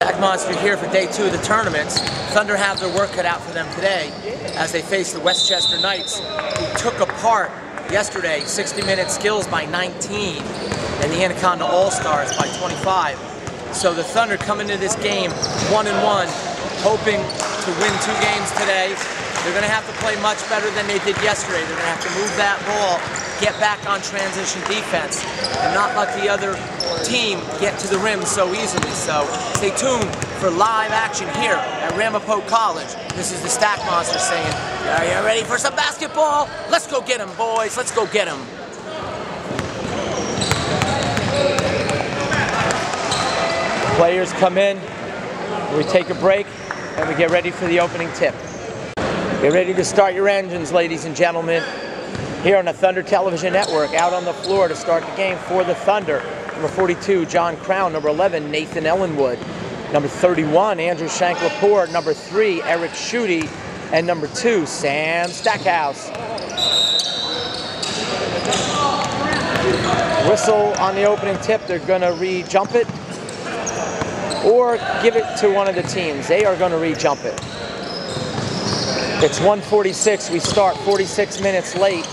Monster here for day 2 of the tournaments. Thunder have their work cut out for them today as they face the Westchester Knights, who took apart yesterday 60-minute skills by 19 and the Anaconda All-Stars by 25. So the Thunder come into this game 1-1, hoping to win 2 games today. They're going to have to play much better than they did yesterday. They're going to have to move that ball, get back on transition defense, and not let the other team get to the rim so easily. So stay tuned for live action here at Ramapo College. This is the Stack Monster saying, are you ready for some basketball? Let's go get them, boys. Let's go get them. Players come in, we take a break, and we get ready for the opening tip. Get ready to start your engines, ladies and gentlemen. Here on the Thunder Television Network, out on the floor to start the game for the Thunder. Number 42, John Crown. Number 11, Nathan Ellenwood. Number 31, Andrew Shank-Lepore. Number 3, Eric Schutte. And number 2, Sam Stackhouse. Whistle on the opening tip. They're going to re-jump it or give it to one of the teams. They are going to re-jump it. It's 1:46. We start 46 minutes late.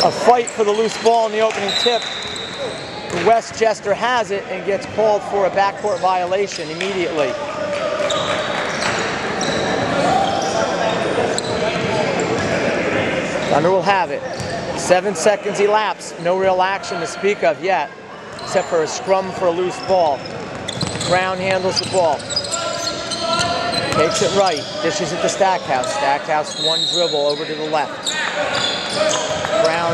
A fight for the loose ball in the opening tip. Westchester has it and gets called for a backcourt violation immediately. Thunder will have it. 7 seconds elapse. No real action to speak of yet, except for a scrum for a loose ball. Crown handles the ball. Takes it right, dishes it to Stackhouse. Stackhouse, one dribble over to the left. Brown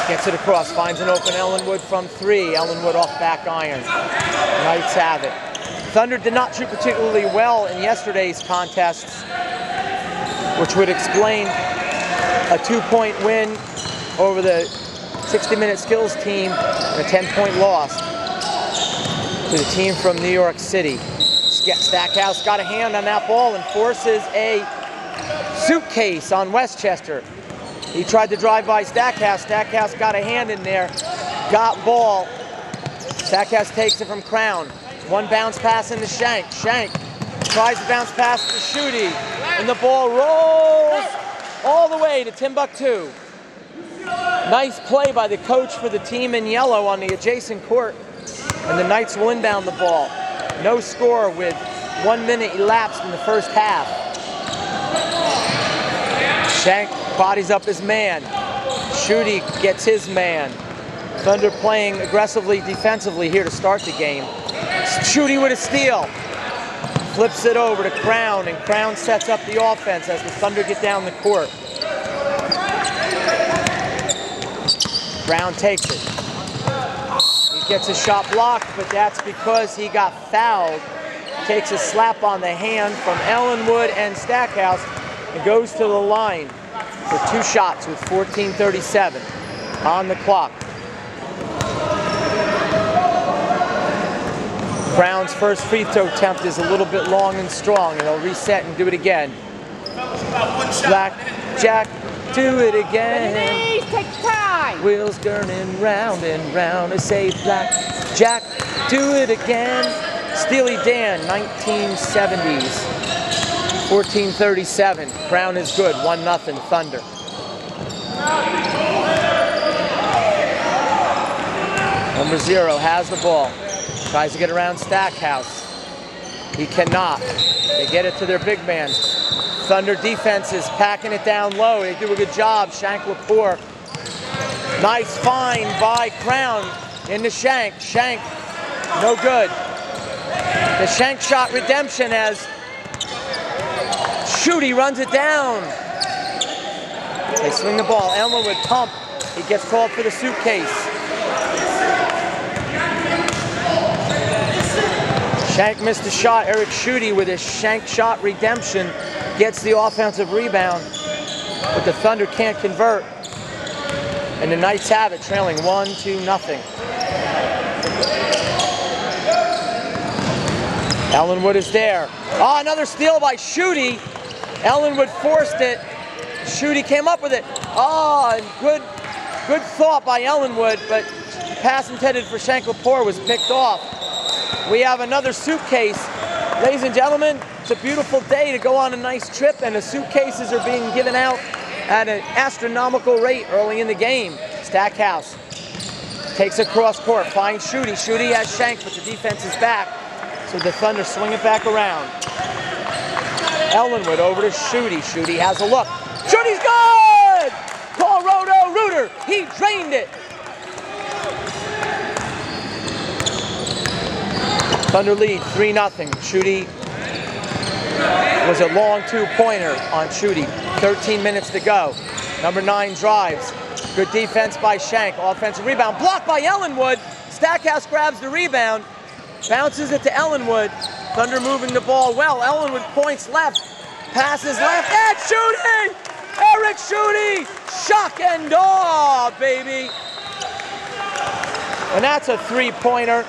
gets it across, finds an open Ellenwood from 3. Ellenwood off back iron. Knights have it. Thunder did not shoot particularly well in yesterday's contests, which would explain a 2-point win over the 60-minute skills team and a 10-point loss to the team from New York City. Stackhouse got a hand on that ball and forces a suitcase on Westchester. He tried to drive by Stackhouse. Stackhouse got a hand in there, got ball. Stackhouse takes it from Crown. One bounce pass into Shank. Shank tries to bounce pass to Schutte, and the ball rolls all the way to Timbuktu. Nice play by the coach for the team in yellow on the adjacent court, and the Knights will inbound the ball. No score with 1 minute elapsed in the first half. Shank bodies up his man. Schutte gets his man. Thunder playing aggressively defensively here to start the game. Schutte with a steal. Flips it over to Crown, and Crown sets up the offense as the Thunder get down the court. Crown takes it. He gets a shot blocked, but that's because he got fouled. Takes a slap on the hand from Ellenwood and Stackhouse and goes to the line for 2 shots with 14:37 on the clock. Crown's first free throw attempt is a little bit long and strong, and he'll reset and do it again. Black Jack, do it again. Take time. Wheels turning round and round. I say Black Jack, do it again. Steely Dan, 1970s. 14:37. Crown is good. 1-0 Thunder. Number 0 has the ball. Tries to get around Stackhouse. He cannot. They get it to their big man. Thunder defense is packing it down low. They do a good job. Shank-Lepore. Nice find by Crown into Shank. Shank, no good. The Shank shot redemption as Schutte runs it down. They swing the ball. Ellenwood pump. He gets called for the suitcase. Shank missed a shot. Eric Schutte with his Shank shot redemption gets the offensive rebound, but the Thunder can't convert. And the Knights have it, trailing 1-0. Ellenwood is there. Oh, another steal by Schutte. Ellenwood forced it. Schutte came up with it. Oh, and good thought by Ellenwood, but pass intended for Shanklapur was picked off. We have another suitcase. Ladies and gentlemen, it's a beautiful day to go on a nice trip, and the suitcases are being given out at an astronomical rate early in the game. Stackhouse takes it cross court, finds Schutte. Schutte has Shank, but the defense is back. So the Thunder swing it back around. Ellenwood over to Schutte. Schutte has a look. Schutte's good! Call Roto Rooter. He drained it. Thunder lead 3-0. Schutte was a long two-pointer on Schutte. 13 minutes to go. Number 9 drives. Good defense by Shank. Offensive rebound blocked by Ellenwood. Stackhouse grabs the rebound. Bounces it to Ellenwood. Thunder moving the ball well. Ellenwood points left. Passes left. And Schutte! Eric Schutte! Shock and awe, baby! And that's a three-pointer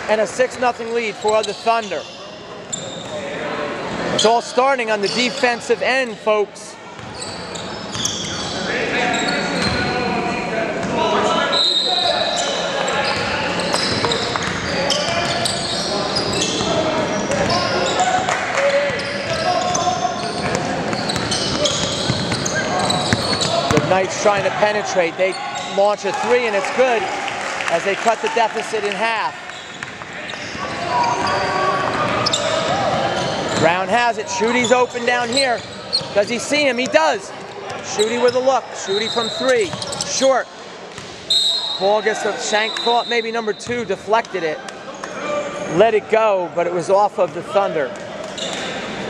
and a 6-0 lead for the Thunder. It's all starting on the defensive end, folks. The Knights trying to penetrate. They launch a three and it's good as they cut the deficit in half. Brown has it. Schutte's open down here. Does he see him? He does. Schutte with a look. Schutte from 3. Short. Ball gets up. Shank thought maybe number 2 deflected it. Let it go, but it was off of the Thunder.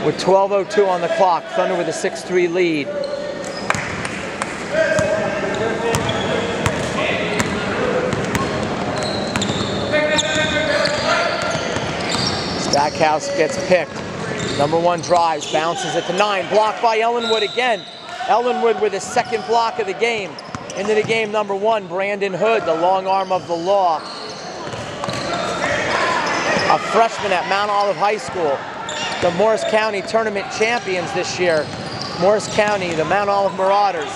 With 12:02 on the clock. Thunder with a 6-3 lead. Stackhouse gets picked. Number 1 drives, bounces it to 9. Blocked by Ellenwood again. Ellenwood with his second block of the game. Into the game, number 1, Brandon Hood, the long arm of the law. A freshman at Mount Olive High School. The Morris County tournament champions this year. Morris County, the Mount Olive Marauders.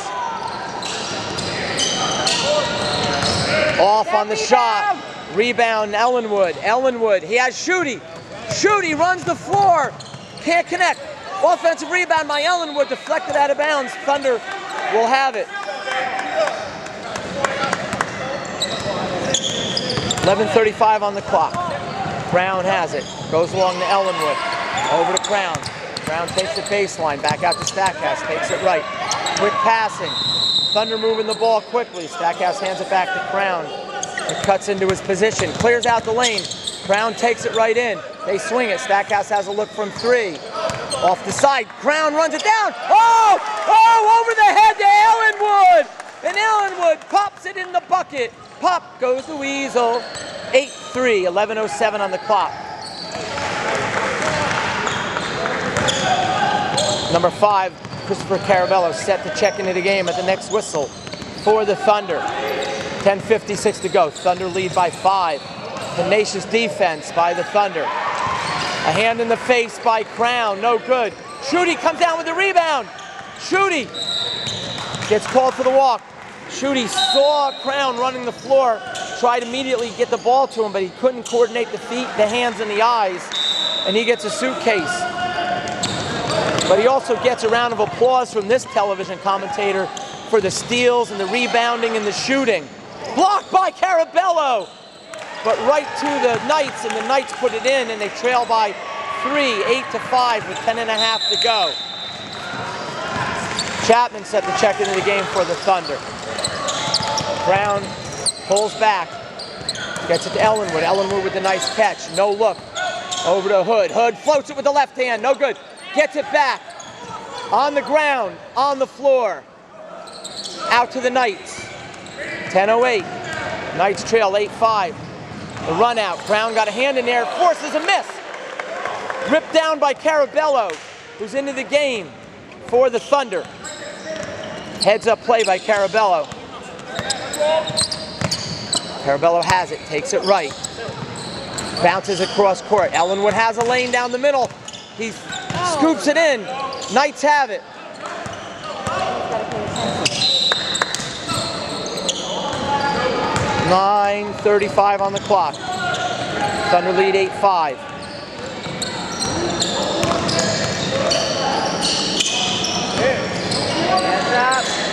Off on the shot. Rebound, Ellenwood. Ellenwood, he has Schutte. Schutte runs the floor. Can't connect. Offensive rebound by Ellenwood, deflected out of bounds. Thunder will have it. 11:35 on the clock. Brown has it. Goes along to Ellenwood. Over to Brown. Brown takes the baseline. Back out to Stackhouse. Takes it right. Quick passing. Thunder moving the ball quickly. Stackhouse hands it back to Brown. It cuts into his position. Clears out the lane. Brown takes it right in. They swing it. Stackhouse has a look from 3. Off the side. Brown runs it down. Oh! Oh! Over the head to Ellenwood! And Ellenwood pops it in the bucket. Pop goes the Weasel. 8-3. 11:07 on the clock. Number 5, Christopher Carabello, set to check into the game at the next whistle for the Thunder. 10:56 to go. Thunder lead by 5. Tenacious defense by the Thunder. A hand in the face by Crown, no good. Schutte comes down with the rebound. Schutte gets called for the walk. Schutte saw Crown running the floor, tried immediately to get the ball to him, but he couldn't coordinate the feet, the hands, and the eyes, and he gets a suitcase. But he also gets a round of applause from this television commentator for the steals and the rebounding and the shooting. Blocked by Carabello! But right to the Knights, and the Knights put it in, and they trail by 3, 8-5 with 10.5 to go. Chapman set the check into the game for the Thunder. Brown pulls back, gets it to Ellenwood. Ellenwood with a nice catch, no look. Over to Hood. Hood floats it with the left hand, no good. Gets it back, on the ground, on the floor. Out to the Knights. 10:08. Knights trail 8-5. The run out. Brown got a hand in there, forces a miss. Ripped down by Carabello, who's into the game for the Thunder. Heads up play by Carabello. Carabello has it, takes it right. Bounces across court. Ellenwood has a lane down the middle. He scoops it in. Knights have it. 9:35 on the clock. Thunder lead 8-5.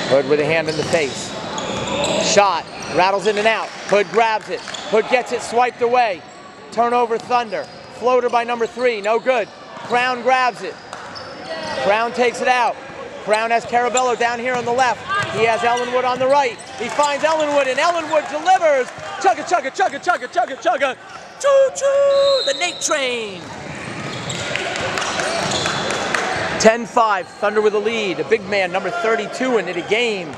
Hood with a hand in the face. Shot, rattles in and out. Hood grabs it. Hood gets it swiped away. Turnover Thunder. Floater by number 3, no good. Crown grabs it. Crown takes it out. Crown has Carabello down here on the left. He has Ellenwood on the right. He finds Ellenwood, and Ellenwood delivers. Chugga, chugga, chugga, chugga, chugga, chugga. Choo choo, the Nate train. 10-5, Thunder with a lead. A big man, number 32 into the game.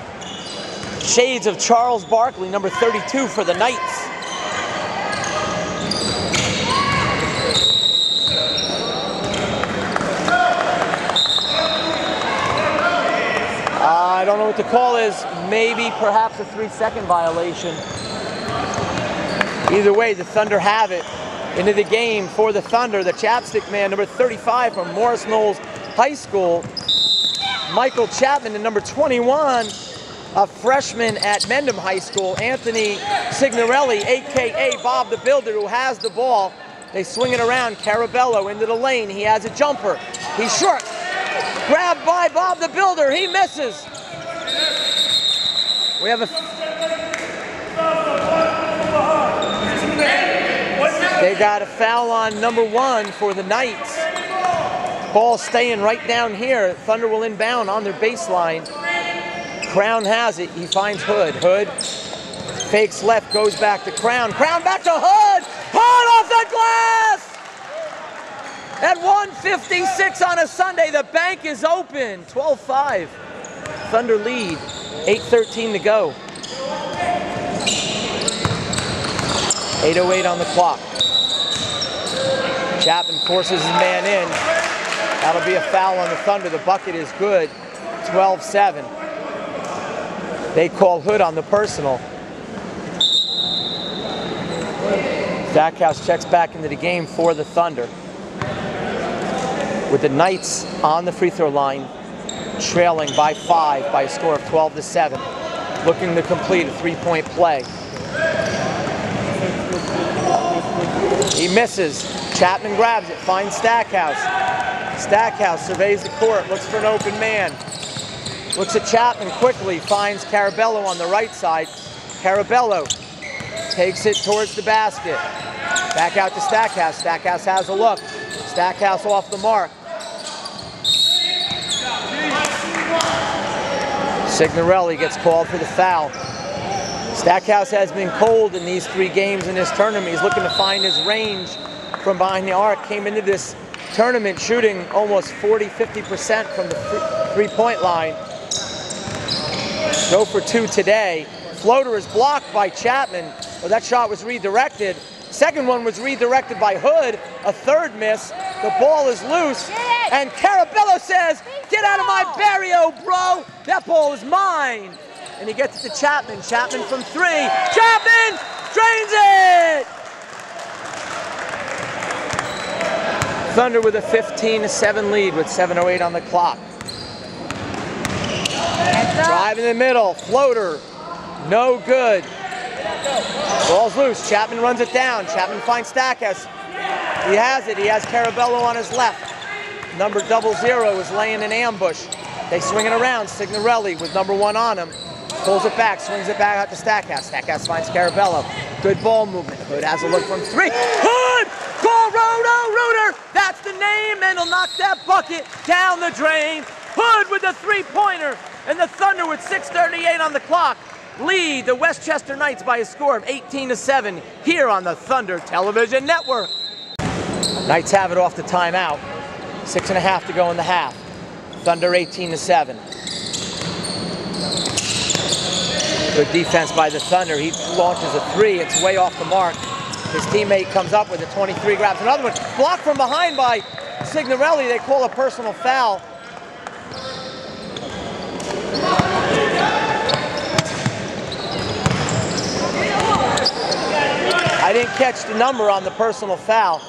Shades of Charles Barkley, number 32 for the Knights. I don't know what the call is. Maybe perhaps a 3-second violation. Either way, the Thunder have it. Into the game for the Thunder, the chapstick man, number 35 from Morris Knowles High School, Michael Chapman, and number 21, a freshman at Mendham High School, Anthony Signorelli, a.k.a. Bob the Builder, who has the ball. They swing it around. Carabello into the lane. He has a jumper. He's short. Grabbed by Bob the Builder. He misses. We have a... They got a foul on number 1 for the Knights. Ball staying right down here. Thunder will inbound on their baseline. Crown has it. He finds Hood. Hood fakes left, goes back to Crown. Crown back to Hood. Hood off the glass! At 1:56 on a Sunday, the bank is open. 12-5. Thunder lead. 8:13 to go. 8:08 on the clock. Chapman forces his man in. That'll be a foul on the Thunder. The bucket is good. 12-7. They call Hood on the personal. Stackhouse checks back into the game for the Thunder. With the Knights on the free throw line, trailing by 5 by a score of 12-7. Looking to complete a 3-point play. He misses. Chapman grabs it, finds Stackhouse. Stackhouse surveys the court, looks for an open man. Looks at Chapman quickly, finds Carabello on the right side. Carabello takes it towards the basket. Back out to Stackhouse. Stackhouse has a look. Stackhouse off the mark. Signorelli gets called for the foul. Stackhouse has been cold in these 3 games in this tournament. He's looking to find his range from behind the arc. Came into this tournament shooting almost 40-50% from the 3-point line. Go for 2 today. Floater is blocked by Chapman. Well, that shot was redirected. Second one was redirected by Hood. A third miss. The ball is loose. And Carabello says, "Get out of my barrio, bro. That ball is mine." And he gets it to Chapman. Chapman from 3. Chapman drains it! Thunder with a 15-7 lead with 7:08 on the clock. Drive in the middle. Floater. No good. Ball's loose. Chapman runs it down. Chapman finds Stackhouse. He has it. He has Carabello on his left. Number 00 is laying in ambush. They swing it around. Signorelli with number 1 on him. Pulls it back, swings it back out to Stackhouse. Stackhouse finds Carabello. Good ball movement. Hood has a look from 3. Hood! Call Roto-Rooter! That's the name, and he'll knock that bucket down the drain. Hood with the 3-pointer, and the Thunder with 6:38 on the clock lead the Westchester Knights by a score of 18-7 here on the Thunder Television Network. Knights have it off the timeout. 6.5 to go in the half. Thunder 18-7. Good defense by the Thunder. He launches a 3. It's way off the mark. His teammate comes up with a 23, grabs another one. Blocked from behind by Signorelli. They call a personal foul. I didn't catch the number on the personal foul.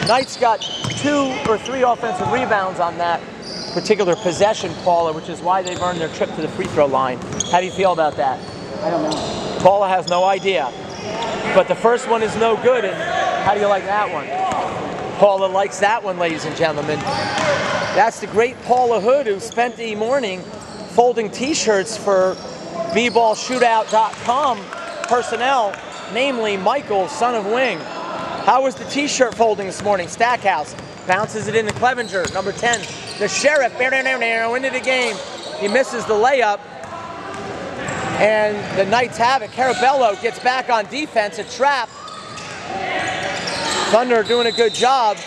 Knights got 2 or 3 offensive rebounds on that particular possession, Paula, which is why they've earned their trip to the free throw line. How do you feel about that? I don't know. Paula has no idea. But the first one is no good, and how do you like that one? Paula likes that one, ladies and gentlemen. That's the great Paula Hood, who spent the morning folding t-shirts for bballshootout.com personnel, namely Michael, son of Wing. How was the t-shirt folding this morning? Stackhouse bounces it into Clevenger, number 10. The Sheriff, into the game. He misses the layup. And the Knights have it. Carabello gets back on defense, a trap. Thunder doing a good job.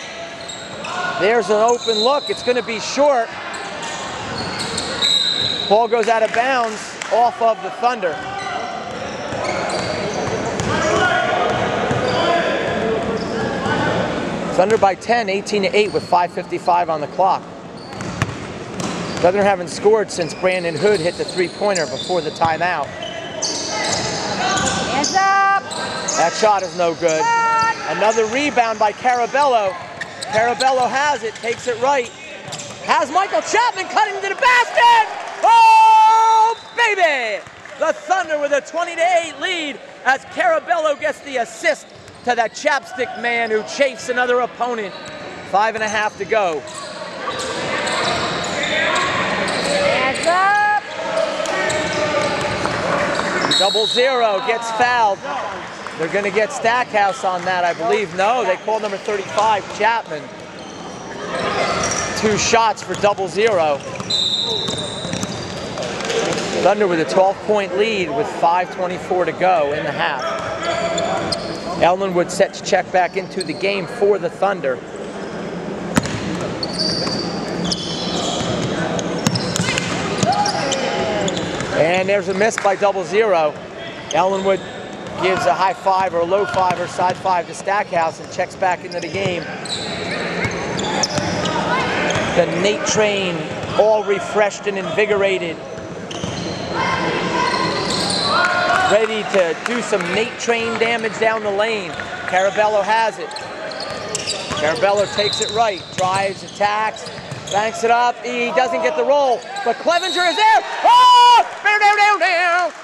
There's an open look. It's going to be short. Ball goes out of bounds off of the Thunder. Thunder by 10, 18-8 with 5:55 on the clock. Thunder haven't scored since Brandon Hood hit the three-pointer before the timeout. Hands up! That shot is no good. Another rebound by Carabello. Carabello has it, takes it right. Has Michael Chapman cutting to the basket! Oh, baby! The Thunder with a 20-8 lead as Carabello gets the assist to that chapstick man who chafes another opponent. 5.5 to go. Hands up! 0-0 gets fouled. They're going to get Stackhouse on that, I believe. No, they call number 35, Chapman. 2 shots for 0-0. Thunder with a 12-point lead with 5:24 to go in the half. Ellenwood set to check back into the game for the Thunder. And there's a miss by 0-0. Ellenwood gives a high five or a low five or side five to Stackhouse and checks back into the game. The Nate train all refreshed and invigorated. Ready to do some Nate train damage down the lane. Carabello has it. Carabello takes it right, drives, attacks, banks it up. He doesn't get the roll, but Clevenger is there. Oh!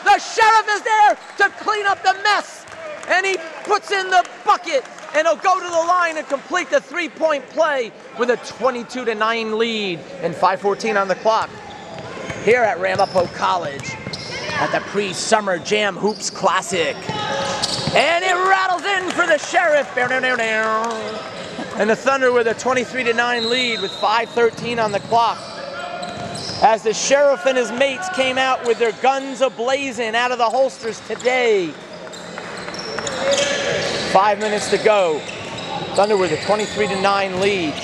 The Sheriff is there to clean up the mess, and he puts in the bucket, and he'll go to the line and complete the three-point play with a 22-9 lead and 5:14 on the clock. Here at Ramapo College at the pre-Summer Jam Hoops Classic. And it rattles in for the Sheriff. And the Thunder with a 23-9 lead with 5:13 on the clock. As the Sheriff and his mates came out with their guns a-blazing out of the holsters today. 5 minutes to go. Thunder with a 23-9 lead.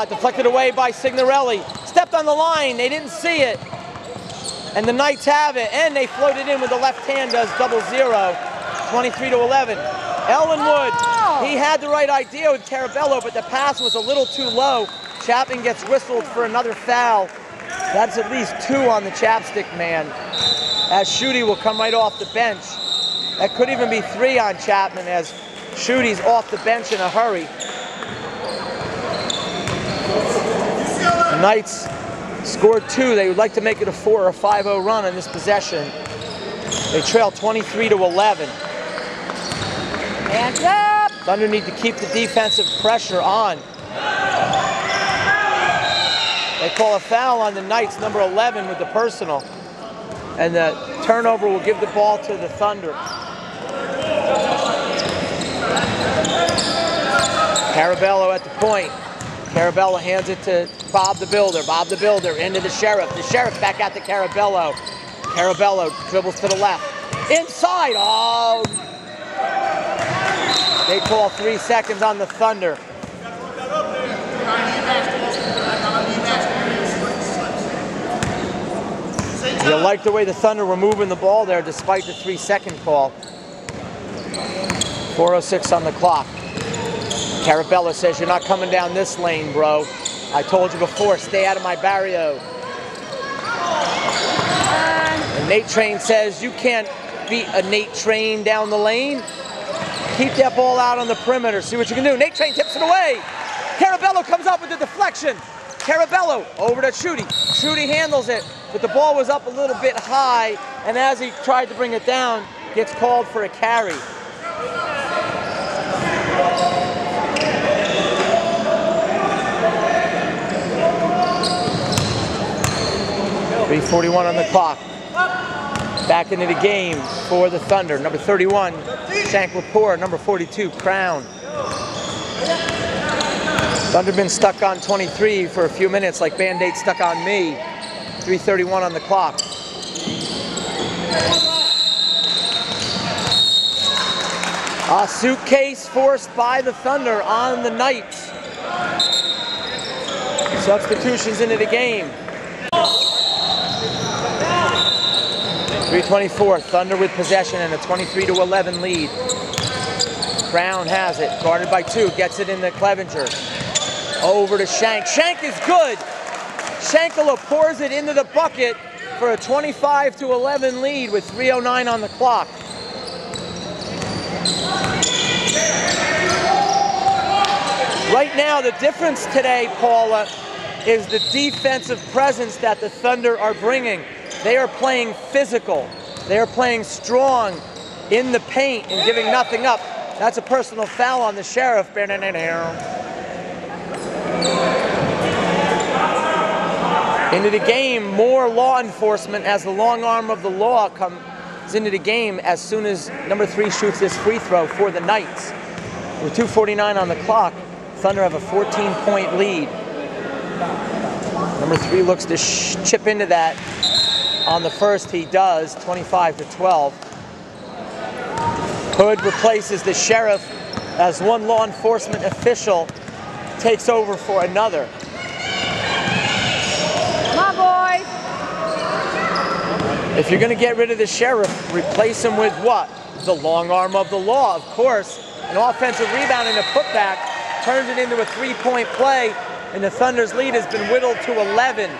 Deflected away by Signorelli. Stepped on the line, they didn't see it. And the Knights have it, and they floated in with the left hand, does 0-0, 23-11. Ellenwood, he had the right idea with Carabello, but the pass was a little too low. Chapman gets whistled for another foul. That's at least 2 on the chapstick man, as Schutte will come right off the bench. That could even be 3 on Chapman, as Schutte's off the bench in a hurry. The Knights scored 2. They would like to make it a 4 or 5-0 run on this possession. They trail 23-11. Hands up! Thunder need to keep the defensive pressure on. They call a foul on the Knights, number 11 with the personal. And the turnover will give the ball to the Thunder. Carabello at the point. Carabello hands it to Bob the Builder. Bob the Builder into the Sheriff. The Sheriff back out to Carabello. Carabello dribbles to the left. Inside! Oh! They call 3 seconds on the Thunder. You like the way the Thunder were moving the ball there despite the 3-second call. 4:06 on the clock. Carabello says, "You're not coming down this lane, bro. I told you before, stay out of my barrio." And Nate Train says, "You can't beat a Nate Train down the lane. Keep that ball out on the perimeter. See what you can do." Nate Train tips it away. Carabello comes up with the deflection. Carabello over to Schutte. Schutte handles it. but the ball was up a little bit high, and as he tried to bring it down, gets called for a carry. .341 on the clock. Back into the game for the Thunder. Number 31, Shank-Lepore. Number 42, Crown. Thunder been stuck on 23 for a few minutes, like Band-Aid stuck on me. .331 on the clock. A suitcase forced by the Thunder on the Knights. Substitutions into the game. .324, Thunder with possession and a 23-11 lead. Crown has it, guarded by 2, gets it into Clevenger. Over to Shank. Shank is good. Shankala pours it into the bucket for a 25-11 lead with 3:09 on the clock. Right now, the difference today, Paula, is the defensive presence that the Thunder are bringing. They are playing physical. They are playing strong in the paint and giving nothing up. That's a personal foul on the Sheriff. Into the game, more law enforcement as the long arm of the law comes into the game as soon as number 3 shoots this free throw for the Knights. With 2:49 on the clock, Thunder have a 14-point lead. Number 3 looks to chip into that. On the first, he does, 25-12. Hood replaces the Sheriff as one law enforcement official takes over for another. Come on, boys. If you're going to get rid of the Sheriff, replace him with what? The long arm of the law, of course. An offensive rebound and a putback turns it into a 3-point play, and the Thunder's lead has been whittled to 11,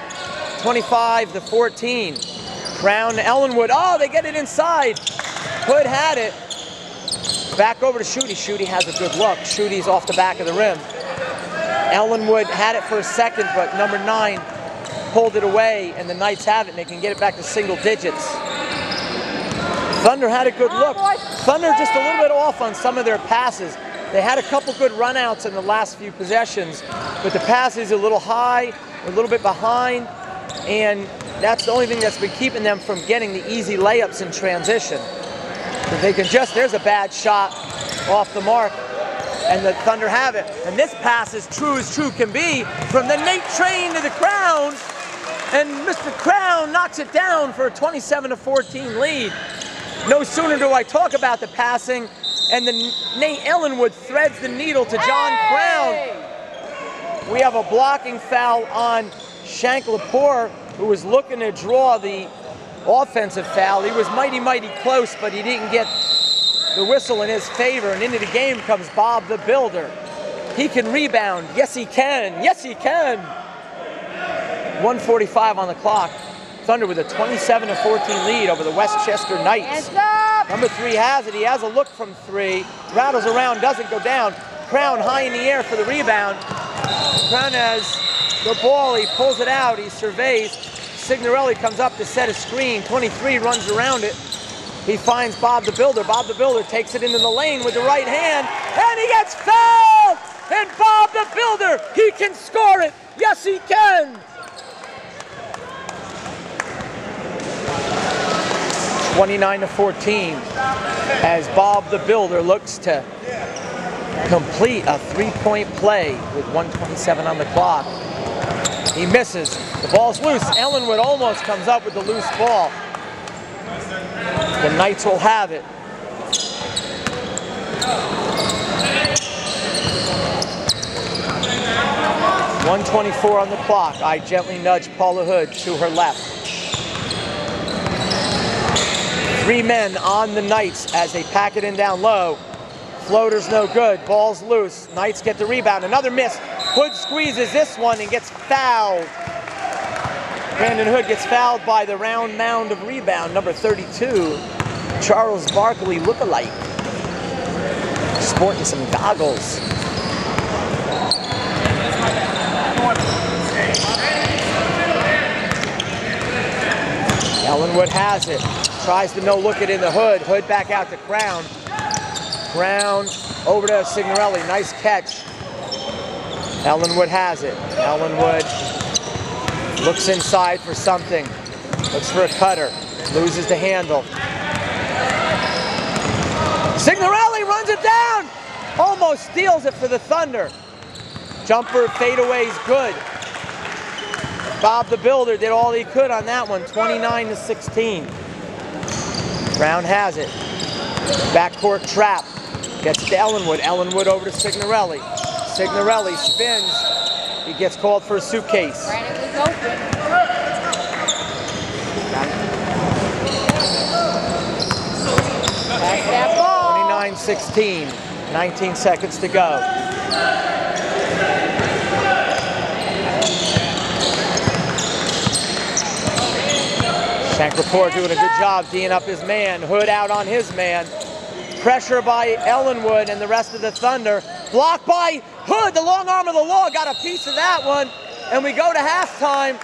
25-14. Crown to Ellenwood. Oh, they get it inside. Hood had it. Back over to Schutte. Schutte has a good look. Schutte's off the back of the rim. Ellenwood had it for a second, but number 9 pulled it away, and the Knights have it, and they can get it back to single digits. Thunder had a good look. Thunder just a little bit off on some of their passes. They had a couple good runouts in the last few possessions, but the passes a little high, a little bit behind, and that's the only thing that's been keeping them from getting the easy layups in transition. If they can just, there's a bad shot off the mark, and the Thunder have it. And this pass is true as true can be from the Nate Train to the Crown, and Mr. Crown knocks it down for a 27-14 lead. No sooner do I talk about the passing, and the Nate Ellenwood threads the needle to John Crown. We have a blocking foul on Shank-Lepore, who was looking to draw the offensive foul. He was mighty close, but he didn't get the whistle in his favor, and into the game comes Bob the Builder. He can rebound. Yes, he can. Yes, he can. 1:45 on the clock. Thunder with a 27-14 lead over the Westchester Knights. Number 3 has it. He has a look from 3. Rattles around, doesn't go down. Crown high in the air for the rebound. Crown has the ball. He pulls it out. He surveys. Signorelli comes up to set a screen. 23 runs around it. He finds Bob the Builder. Bob the Builder takes it into the lane with the right hand, and he gets fouled! And Bob the Builder, he can score it! Yes, he can! 29-14 as Bob the Builder looks to complete a 3-point play with 1:27 on the clock. He misses. The ball's loose. Ellenwood almost comes up with the loose ball. The Knights will have it. .124 on the clock. I gently nudge Paula Hood to her left. 3 men on the Knights as they pack it in down low. Floater's no good. Ball's loose. Knights get the rebound. Another miss. Hood squeezes this one and gets fouled. Brandon Hood gets fouled by the round mound of rebound, number 32, Charles Barkley lookalike. Sporting some goggles. Ellenwood has it. Tries to no-look it in the Hood. Hood back out to Crown. Crown over to Signorelli. Nice catch. Ellenwood has it. Ellenwood looks inside for something. Looks for a cutter. Loses the handle. Signorelli runs it down. Almost steals it for the Thunder. Jumper fadeaway's good. Bob the Builder did all he could on that one. 29-16. Brown has it. Backcourt trap. Gets to Ellenwood. Ellenwood over to Signorelli. Signorelli spins. He gets called for a suitcase. Brandon was open. 29-16. 19 seconds to go. Shank-Lepore doing a good job D'ing up his man. Hood out on his man. Pressure by Ellenwood and the rest of the Thunder. Blocked by Hood, the long arm of the law, got a piece of that one. And we go to halftime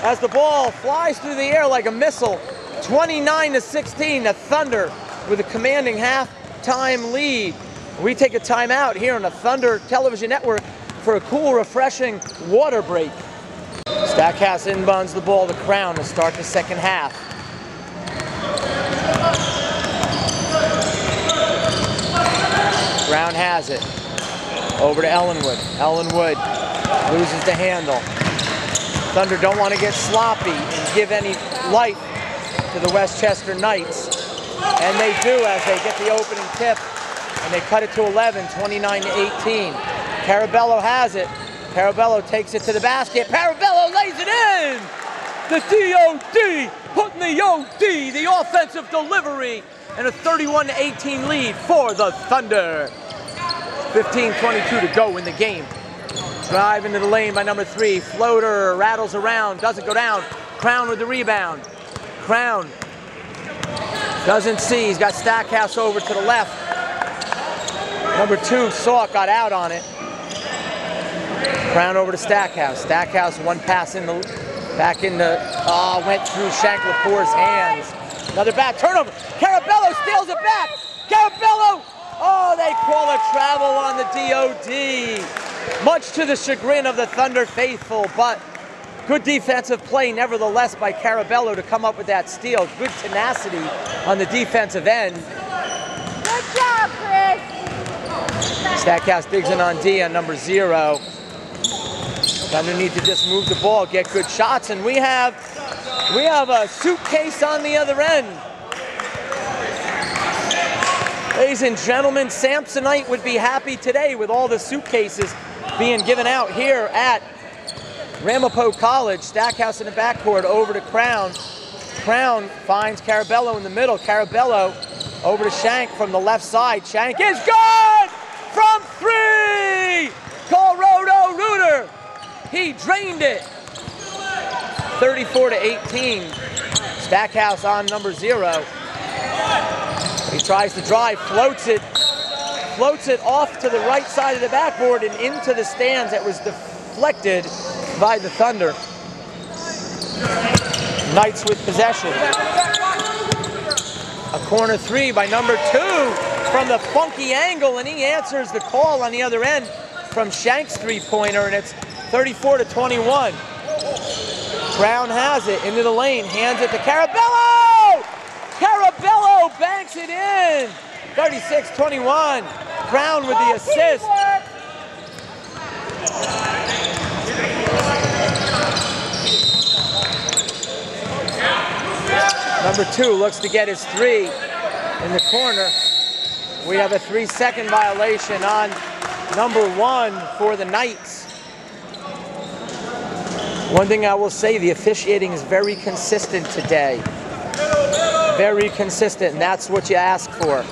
as the ball flies through the air like a missile. 29-16, the Thunder with a commanding halftime lead. We take a timeout here on the Thunder Television Network for a cool, refreshing water break. Stackhouse inbounds the ball to Crown to start the second half. Brown has it. Over to Ellenwood. Ellenwood loses the handle. Thunder don't want to get sloppy and give any life to the Westchester Knights. And they do as they get the opening tip. And they cut it to 11, 29-18. Carabello has it. Carabello takes it to the basket. Carabello lays it in! The DOD putting the OD, the offensive delivery, and a 31-18 lead for the Thunder. 15:22 to go in the game. Drive into the lane by number 3. Floater rattles around, doesn't go down. Crown with the rebound. Crown doesn't see. He's got Stackhouse over to the left. Number 2, Salk got out on it. Crown over to Stackhouse. Stackhouse, one pass in the back in the went through Shank-Lepore's hands. Another bad turnover. Carabello steals it back. Carabello. Oh, they call a travel on the DOD. Much to the chagrin of the Thunder faithful, but good defensive play nevertheless by Carabello to come up with that steal. Good tenacity on the defensive end. Good job, Chris. Stackhouse digs in on D on number 0. Thunder need to just move the ball, get good shots, and we have a suitcase on the other end. Ladies and gentlemen, Samsonite would be happy today with all the suitcases being given out here at Ramapo College. Stackhouse in the backcourt over to Crown. Crown finds Carabello in the middle. Carabello over to Shank from the left side. Shank is good from 3! Colorado Reuter. He drained it. 34-18. Stackhouse on number 0. He tries to drive, floats it off to the right side of the backboard and into the stands. That was deflected by the Thunder. Knights with possession. A corner 3 by number 2 from the funky angle, and he answers the call on the other end from Shank's three-pointer, and it's 34-21. Brown has it into the lane, hands it to Carabello! Carabello banks it in! 36-21. Brown with the assist. Number 2 looks to get his 3 in the corner. We have a 3-second violation on number 1 for the Knights. One thing I will say, the officiating is very consistent today. Very consistent, and that's what you ask for.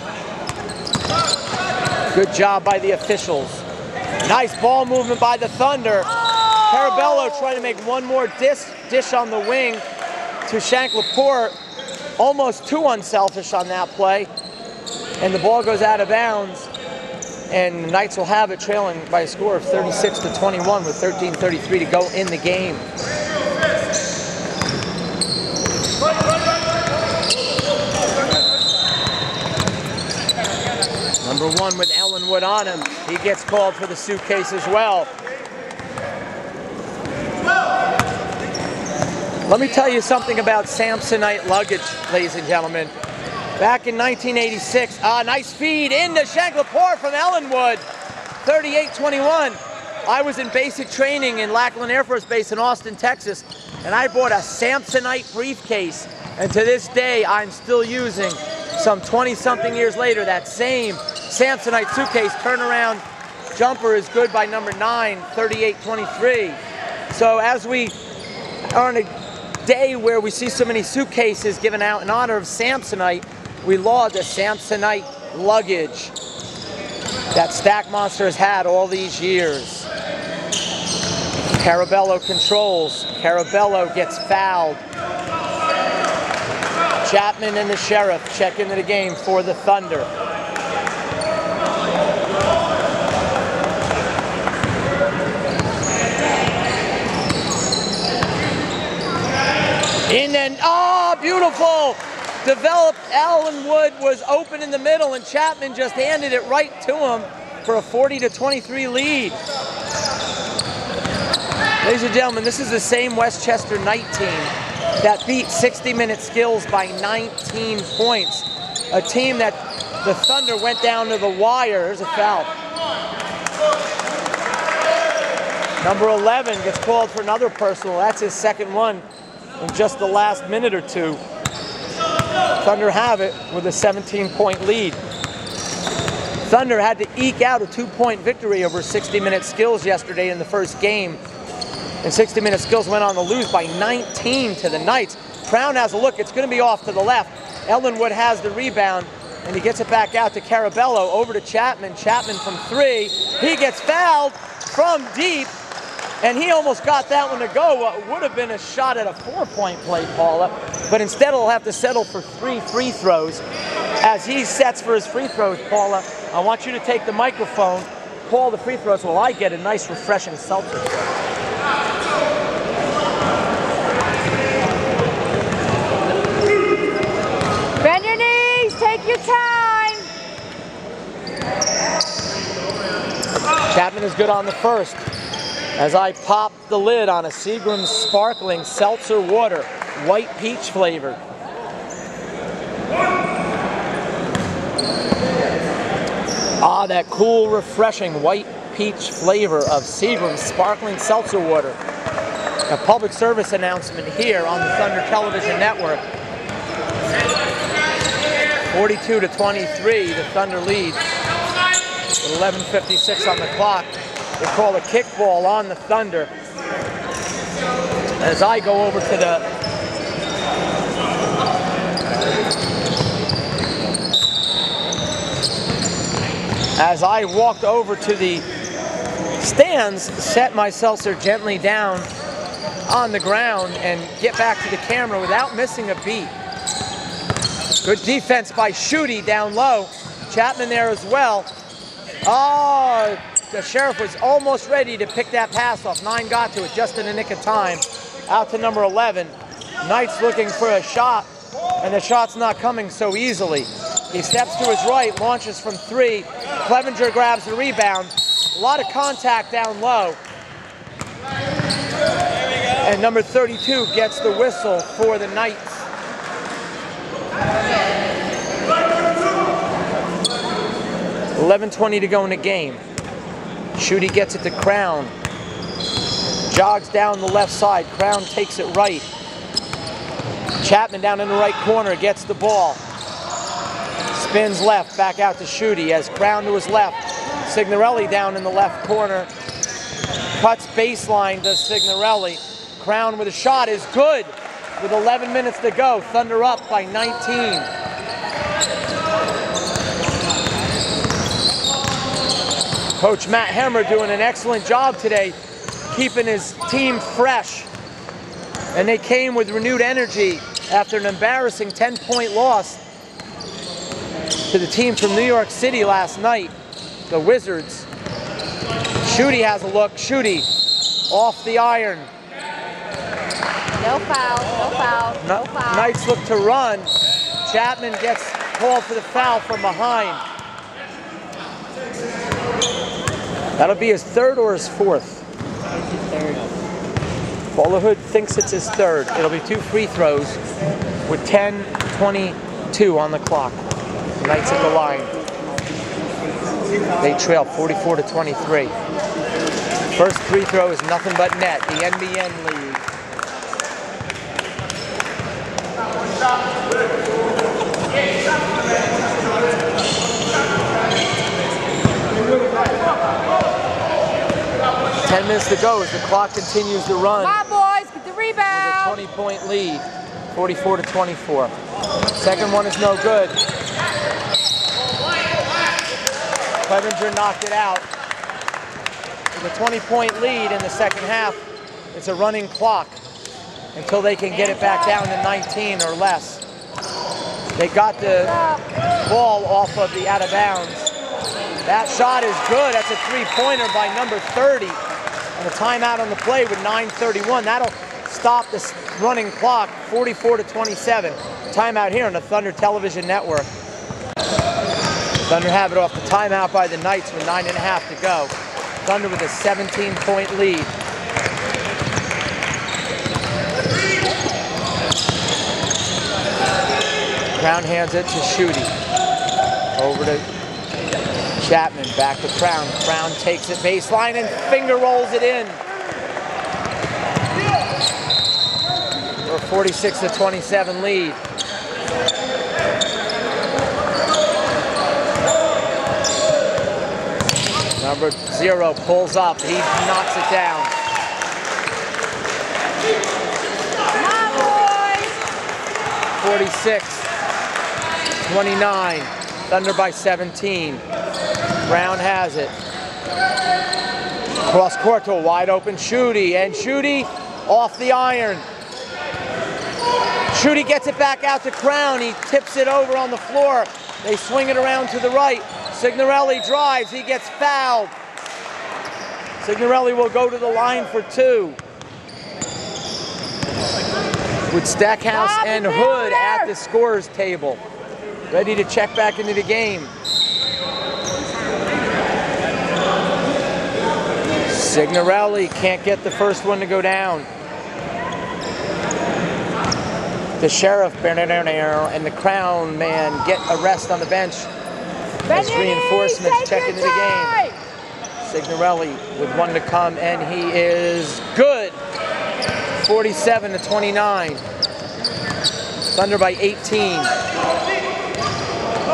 Good job by the officials. Nice ball movement by the Thunder. Carabello trying to make one more dish on the wing to Shank-Lepore. Almost too unselfish on that play. And the ball goes out of bounds. And the Knights will have it trailing by a score of 36-21 with 13:33 to go in the game. Number 1 with Ellenwood on him. He gets called for the suitcase as well. Let me tell you something about Samsonite luggage, ladies and gentlemen. Back in 1986, nice feed into Shanklepore from Ellenwood, 38-21. I was in basic training in Lackland Air Force Base in Austin, Texas, and I bought a Samsonite briefcase. And to this day, I'm still using, some 20-something years later, that same Samsonite suitcase. Turnaround jumper is good by number 9, 38-23. So as we are on a day where we see so many suitcases given out in honor of Samsonite, we laud the Samsonite luggage that Stack Monster has had all these years. Carabello controls. Carabello gets fouled. Chapman and the Sheriff check into the game for the Thunder. In and, beautiful! Developed, Ellenwood was open in the middle and Chapman just handed it right to him for a 40-23 lead. Ladies and gentlemen, this is the same Westchester Knight team that beat 60-minute skills by 19 points. A team that the Thunder went down to the wire. There's a foul. Number 11 gets called for another personal. That's his second one in just the last minute or two. Thunder have it with a 17-point lead. Thunder had to eke out a 2-point victory over 60-minute skills yesterday in the first game. And 60-minute skills went on to lose by 19 to the Knights. Crown has a look. It's going to be off to the left. Ellenwood has the rebound, and he gets it back out to Carabello. Over to Chapman. Chapman from 3. He gets fouled from deep, and he almost got that one to go. What would have been a shot at a 4-point play, Paula, but instead he'll have to settle for 3 free throws. As he sets for his free throws, Paula, I want you to take the microphone, call the free throws while I get a nice refreshing seltzer. Bend your knees, take your time. Chapman is good on the first. As I pop the lid on a Seagram's sparkling seltzer water, white peach flavored. That cool, refreshing white peach flavor of Seagram's sparkling seltzer water. A public service announcement here on the Thunder Television Network. 42-23, the Thunder lead. With 11:56 on the clock. They call a kickball on the Thunder. As I go over to the As I walked over to the stands, set my seltzer gently down on the ground and get back to the camera without missing a beat. Good defense by Schutte down low. Chapman there as well. The Sheriff was almost ready to pick that pass off. 9 got to it just in the nick of time. Out to number 11. Knights looking for a shot, and the shot's not coming so easily. He steps to his right, launches from 3. Clevenger grabs the rebound. A lot of contact down low. And number 32 gets the whistle for the Knights. $11:20 to go in the game. Schutte gets it to Crown. Jogs down the left side. Crown takes it right. Chapman down in the right corner gets the ball. Spins left, back out to Schutte as Crown to his left. Signorelli down in the left corner. Cuts baseline to Signorelli. Crown with a shot is good with 11 minutes to go. Thunder up by 19. Coach Matt Hemmer doing an excellent job today, keeping his team fresh. And they came with renewed energy after an embarrassing 10-point loss to the team from New York City last night, the Wizards. Schutte has a look. Schutte off the iron. No foul, no foul, no foul. Knights look to run. Chapman gets called for the foul from behind. That'll be his third or his fourth? Third. Bowler Hood thinks it's his third. It'll be 2 free throws with 10:22 on the clock. The Knights at the line. They trail 44-23. First free throw is nothing but net. The NBN lead. Ten minutes to go as the clock continues to run. Come on, boys, get the rebound. With a 20-point lead, 44-24. Second one is no good. Clevenger knocked it out. With a 20-point lead in the second half, it's a running clock until they can get it back down to 19 or less. They got the ball off of the out of bounds. That shot is good. That's a three-pointer by number 30. And a timeout on the play with 9:31. That'll stop this running clock, 44-27. Timeout here on the Thunder Television Network. Thunder have it off the timeout by the Knights with 9.5 to go. Thunder with a 17-point lead. Crown hands it to Schutte. Over to Chapman, back to Crown. Crown takes it baseline and finger rolls it in. For a 46-27 lead. Number 0 pulls up. He knocks it down. Come on, boys. 46-29. Thunder by 17. Brown has it. Cross court to a wide open Schutte, and Schutte off the iron. Schutte gets it back out to Crown. He tips it over on the floor. They swing it around to the right. Signorelli drives. He gets fouled. Signorelli will go to the line for 2. With Stackhouse and Hood at the scorer's table, ready to check back into the game. Signorelli can't get the first one to go down. The Sheriff and the Crown man get a rest on the bench as reinforcements check into the game. Signorelli with 1 to come, and he is good. 47-29. Thunder by 18.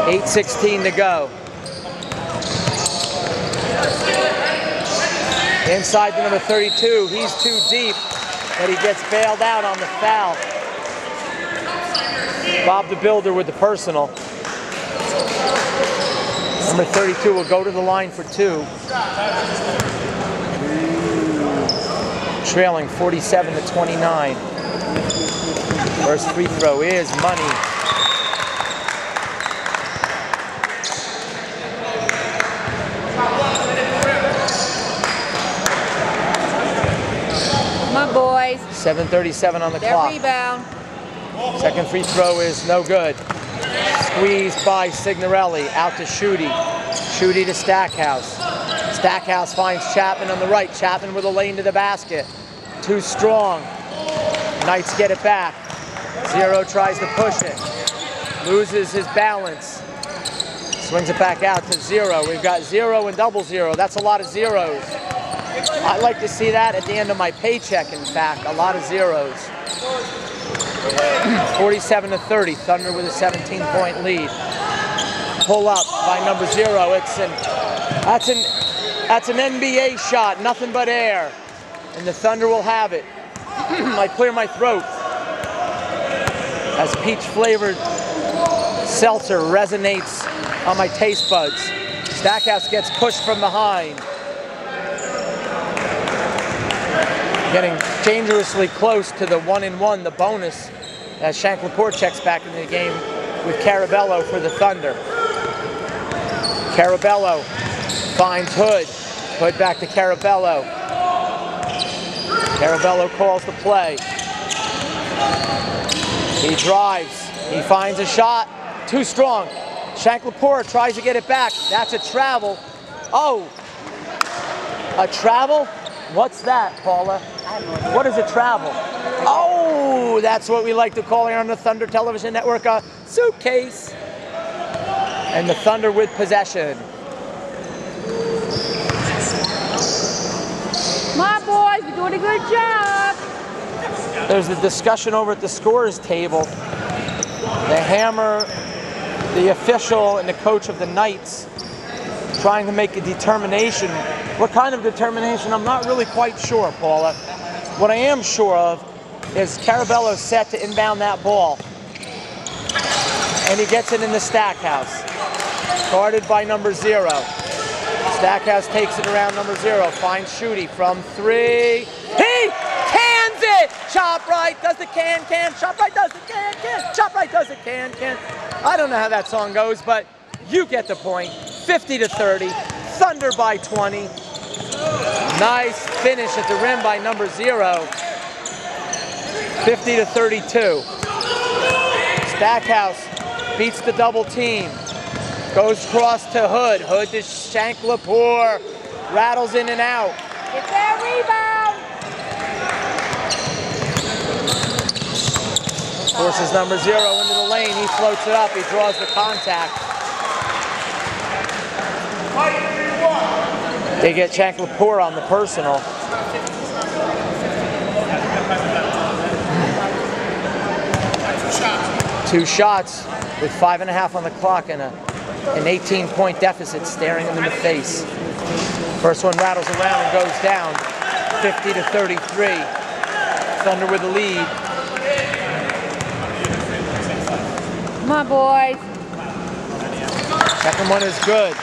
8:16 to go. Inside the number 32, he's too deep, but he gets bailed out on the foul. Bob the Builder with the personal. Number 32 will go to the line for 2. Trailing 47-29. First free throw is money. Come on, boys. 7:37 on the clock. Rebound. Second free throw is no good. Squeezed by Signorelli. Out to Schutte. Schutte to Stackhouse. Stackhouse finds Chapman on the right. Chapman with a lane to the basket. Too strong. Knights get it back. 0 tries to push it. Loses his balance. Swings it back out to 0. We've got 0 and double 0. That's a lot of zeros. I'd like to see that at the end of my paycheck, in fact. A lot of zeros. 47-30. Thunder with a 17-point lead. Pull up by number 0. That's an NBA shot. Nothing but air. And the Thunder will have it. I clear my throat as peach-flavored seltzer resonates on my taste buds. Stackhouse gets pushed from behind. Getting dangerously close to the 1-and-1, the bonus, as Shank-Laporte checks back into the game with Carabello for the Thunder. Carabello finds Hood. Hood back to Carabello. Carabello calls the play. He drives. He finds a shot. Too strong. Shank-Laporte tries to get it back. That's a travel. Oh! A travel? What's that, Paula? What is a travel? Oh, that's what we like to call here on the Thunder Television Network, a suitcase. And the Thunder with possession. My boys, you're doing a good job. There's a discussion over at the scorers table. The Hammer, the official, and the coach of the Knights trying to make a determination. What kind of determination? I'm not really quite sure, Paula. What I am sure of is Carabello set to inbound that ball. And he gets it in the Stackhouse. Guarded by number 0. Stackhouse takes it around number 0. Finds Schutte from 3. He cans it! Chop right, does the can. Chop right, does the can. Chop right, does the can. I don't know how that song goes, but you get the point. 50-30. Thunder by 20. Nice finish at the rim by number 0. 50-32. Stackhouse beats the double team. Goes across to Hood. Hood to Shank-Lepore. Rattles in and out. Get that rebound. Forces number 0 into the lane. He floats it up. He draws the contact. They get Shank-Lepore on the personal. Two shots with 5.5 on the clock and an 18-point deficit staring him in the face. First one rattles around and goes down. 50-33. Thunder with the lead. Come on, boys. Second one is good.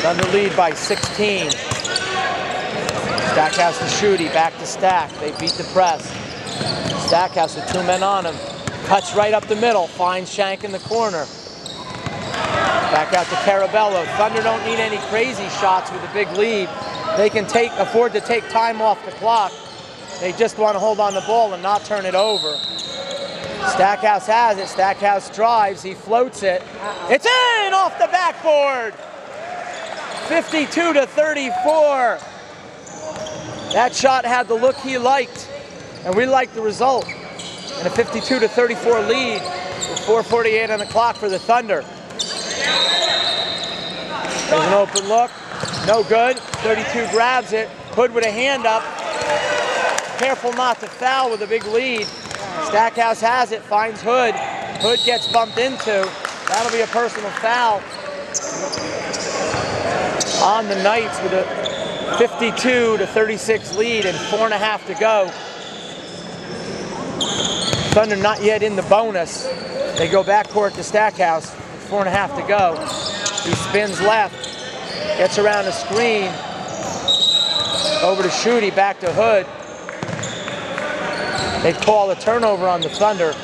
Thunder lead by 16. Stackhouse to Schutte, back to Stack. They beat the press. Stackhouse with 2 men on him. Cuts right up the middle, finds Shank in the corner. Back out to Carabello. Thunder don't need any crazy shots with a big lead. They can afford to take time off the clock. They just want to hold on the ball and not turn it over. Stackhouse has it. Stackhouse drives. He floats it. It's in off the backboard. 52-34. That shot had the look he liked, and we liked the result. And a 52-34 lead with 4:48 on the clock for the Thunder. There's an open look. No good. 32 grabs it. Hood with a hand up. Careful not to foul with a big lead. Stackhouse has it. Finds Hood. Hood gets bumped into. That'll be a personal foul on the Knights with a 52-36 lead and 4.5 to go. Thunder not yet in the bonus. They go backcourt to Stackhouse with 4.5 to go. He spins left, gets around a screen, over to Schutte, back to Hood. They call a turnover on the Thunder.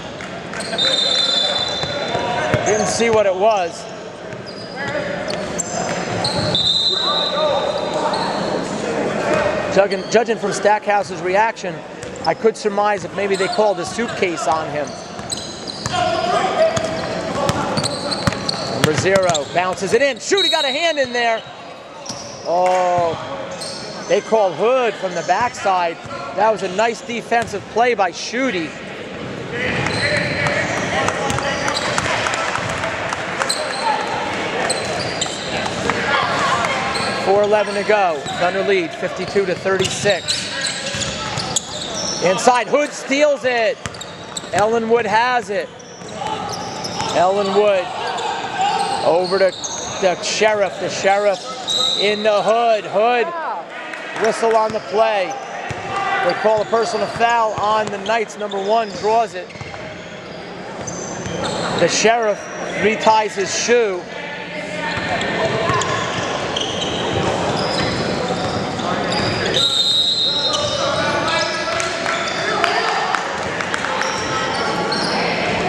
Didn't see what it was. Judging from Stackhouse's reaction, I could surmise if maybe they called a suitcase on him. Number 0 bounces it in. Schutte got a hand in there. Oh, they called Hood from the backside. That was a nice defensive play by Schutte. .411 to go. Thunder lead 52-36. Inside, Hood steals it. Ellenwood has it. Ellenwood over to the Sheriff. The Sheriff in the Hood. Hood, whistle on the play. They call a personal foul on the Knights. Number 1 draws it. The Sheriff reties his shoe.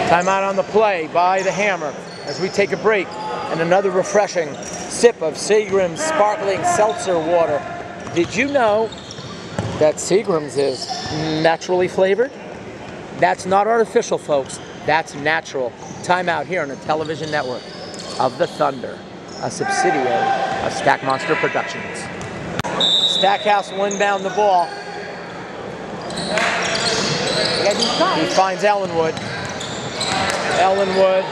Timeout on the play by the Hammer as we take a break and another refreshing sip of Seagram's sparkling seltzer water. Did you know that Seagram's is naturally flavored? That's not artificial, folks. That's natural. Timeout here on the television network of the Thunder. a subsidiary of Stack Monster Productions. Stackhouse will inbound the ball. He finds Ellenwood. Ellenwood.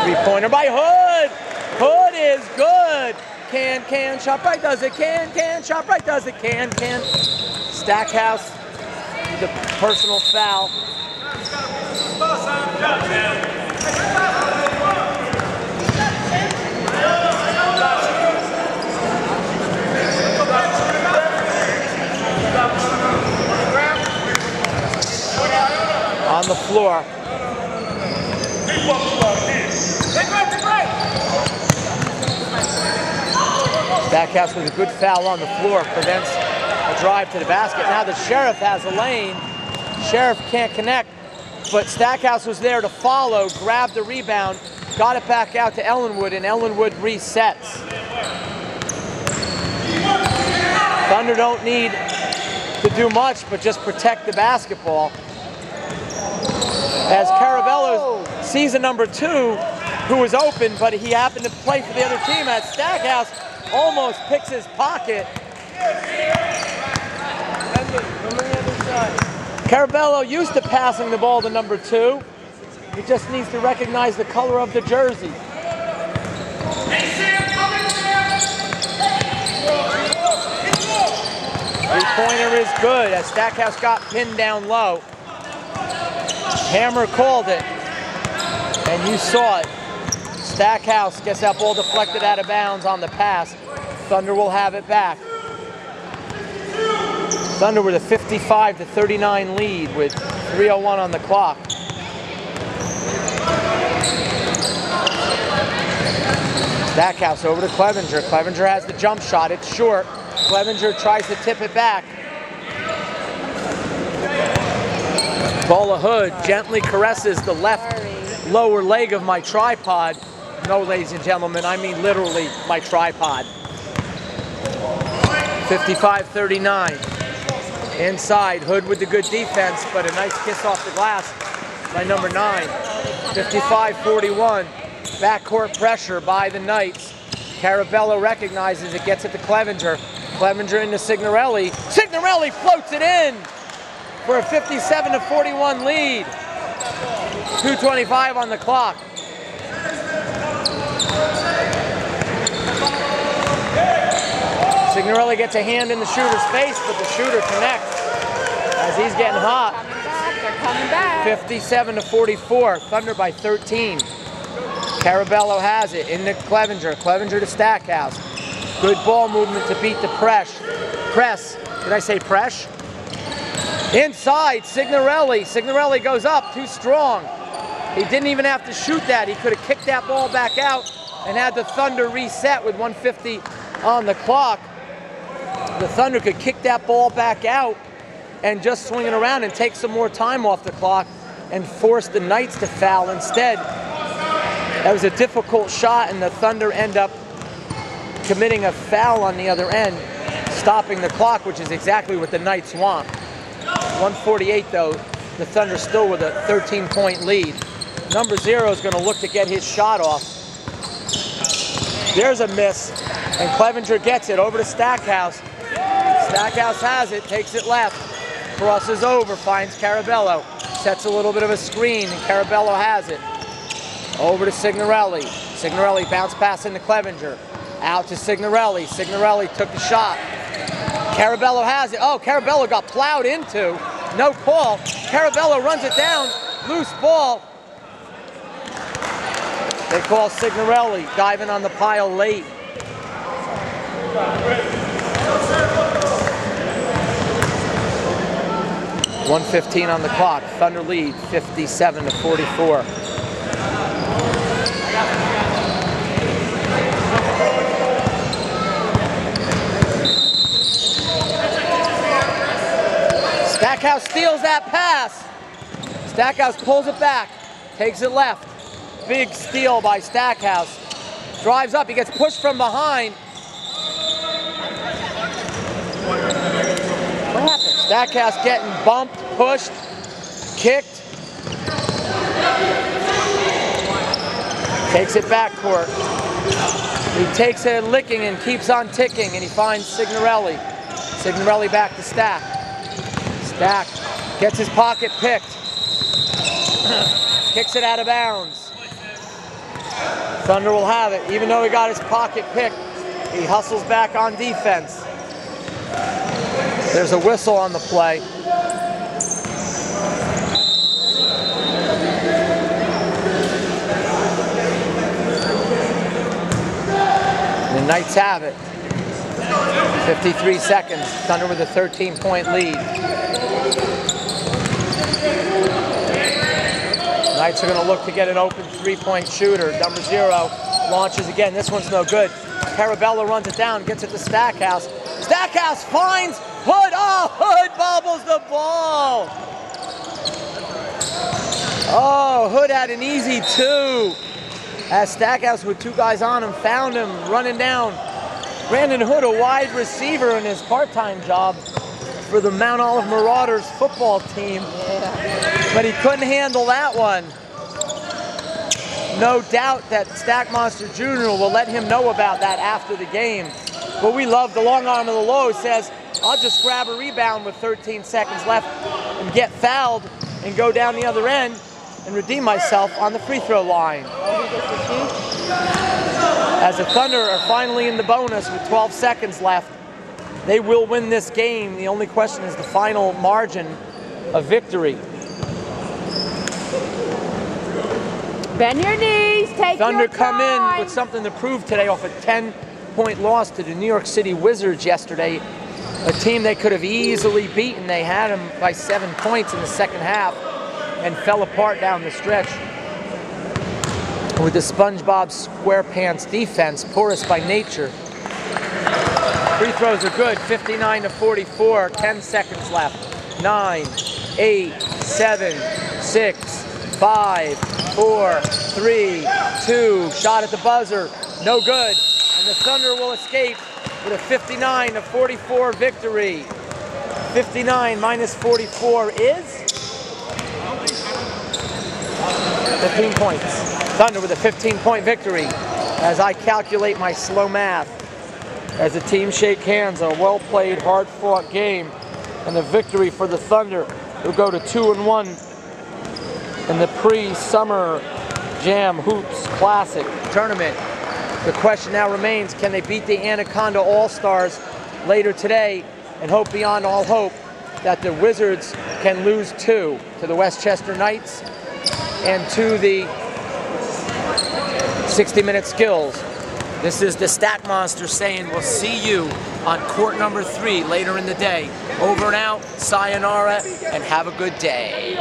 Three-pointer by Hood. Hood is good. Can, shot right does it. Can, shot right does it. Can. Stackhouse, the personal foul. On the floor. Stackhouse with a good foul on the floor, prevents a drive to the basket. Now the Sheriff has a lane. Sheriff can't connect, but Stackhouse was there to follow, grabbed the rebound, got it back out to Ellenwood, and Ellenwood resets. Thunder don't need to do much, but just protect the basketball. As Carabello's season number 2, who was open, but he happened to play for the other team, as Stackhouse almost picks his pocket. Carabello used to passing the ball to number 2. He just needs to recognize the color of the jersey. Three-pointer is good as Stackhouse got pinned down low. Hammer called it, and you saw it. Stackhouse gets that ball deflected out of bounds on the pass. Thunder will have it back. Thunder with a 55-39 lead with 3:01 on the clock. Stackhouse over to Clevenger. Clevenger has the jump shot. It's short. Clevenger tries to tip it back. Bola Hood gently caresses the left lower leg of my tripod. No, ladies and gentlemen, I mean literally my tripod. 55-39. Inside, Hood with the good defense, but a nice kiss off the glass by number 9. 55-41. Backcourt pressure by the Knights. Carabello recognizes it, gets it to Clevenger. Clevenger into Signorelli. Signorelli floats it in for a 57-41 lead. 2:25 on the clock. Signorelli gets a hand in the shooter's face, but the shooter connects as he's getting hot. They're coming back. 57-44, Thunder by 13. Carabello has it into Clevenger. Clevenger to Stackhouse. Good ball movement to beat the press. Did I say press? Inside, Signorelli. Signorelli goes up, too strong. He didn't even have to shoot that. He could have kicked that ball back out and had the Thunder reset with 1:50 on the clock. The Thunder could kick that ball back out and just swing it around and take some more time off the clock and force the Knights to foul instead. That was a difficult shot, and the Thunder end up committing a foul on the other end, stopping the clock, which is exactly what the Knights want. 148 though, the Thunder still with a 13-point lead. Number 0 is going to look to get his shot off. There's a miss, and Clevenger gets it over to Stackhouse. Stackhouse has it, takes it left, crosses over, finds Carabello, sets a little bit of a screen, and Carabello has it. Over to Signorelli. Signorelli bounce pass into Clevenger. Out to Signorelli. Signorelli took the shot. Carabello has it. Oh, Carabello got plowed into. No call. Carabello runs it down. Loose ball. They call Signorelli diving on the pile late. .115 on the clock. Thunder lead 57-44. Stackhouse steals that pass. Stackhouse pulls it back, takes it left. Big steal by Stackhouse. Drives up, he gets pushed from behind. What happened? Stackhouse getting bumped, pushed, kicked. Takes it backcourt. He takes a licking and keeps on ticking, and he finds Signorelli. Signorelli back to Stack. Stack gets his pocket picked. Kicks it out of bounds. Thunder will have it. Even though he got his pocket picked, he hustles back on defense. There's a whistle on the play. The Knights have it. 53 seconds. Thunder with a 13-point lead. Knights are going to look to get an open three-point shooter. Number 0 launches again. This one's no good. Carabella runs it down, gets it to Stackhouse. Stackhouse finds Hood. Oh, Hood bobbles the ball. Oh, Hood had an easy 2. As Stackhouse with 2 guys on him, found him running down. Brandon Hood, a wide receiver in his part-time job for the Mount Olive Marauders football team. But he couldn't handle that one. No doubt that Stack Monster Jr. will let him know about that after the game. But we love the long arm of the low. Says, I'll just grab a rebound with 13 seconds left and get fouled and go down the other end and redeem myself on the free throw line. As the Thunder are finally in the bonus with 12 seconds left, they will win this game. The only question is the final margin of victory. Bend your knees, take Thunder your time. come in with something to prove today off a 10-point loss to the New York City Wizards yesterday. A team they could have easily beaten. They had them by 7 points in the second half and fell apart down the stretch. With the SpongeBob SquarePants defense, porous by nature. Free throws are good, 59-44, 10 seconds left. 9, 8, 7, 6, 5, 4, 3, 2, shot at the buzzer, no good. And the Thunder will escape with a 59-44 victory. 59 minus 44 is 15 points. Thunder with a 15-point victory as I calculate my slow math. As the teams shake hands, a well-played, hard-fought game, and the victory for the Thunder will go to 2-1 in the pre-summer Jam Hoops Classic tournament. The question now remains, can they beat the Anaconda All-Stars later today and hope beyond all hope that the Wizards can lose 2 to the Westchester Knights and to the 60-minute Skills. This is the Stack Monster saying we'll see you on court number 3 later in the day. Over and out, sayonara, and have a good day.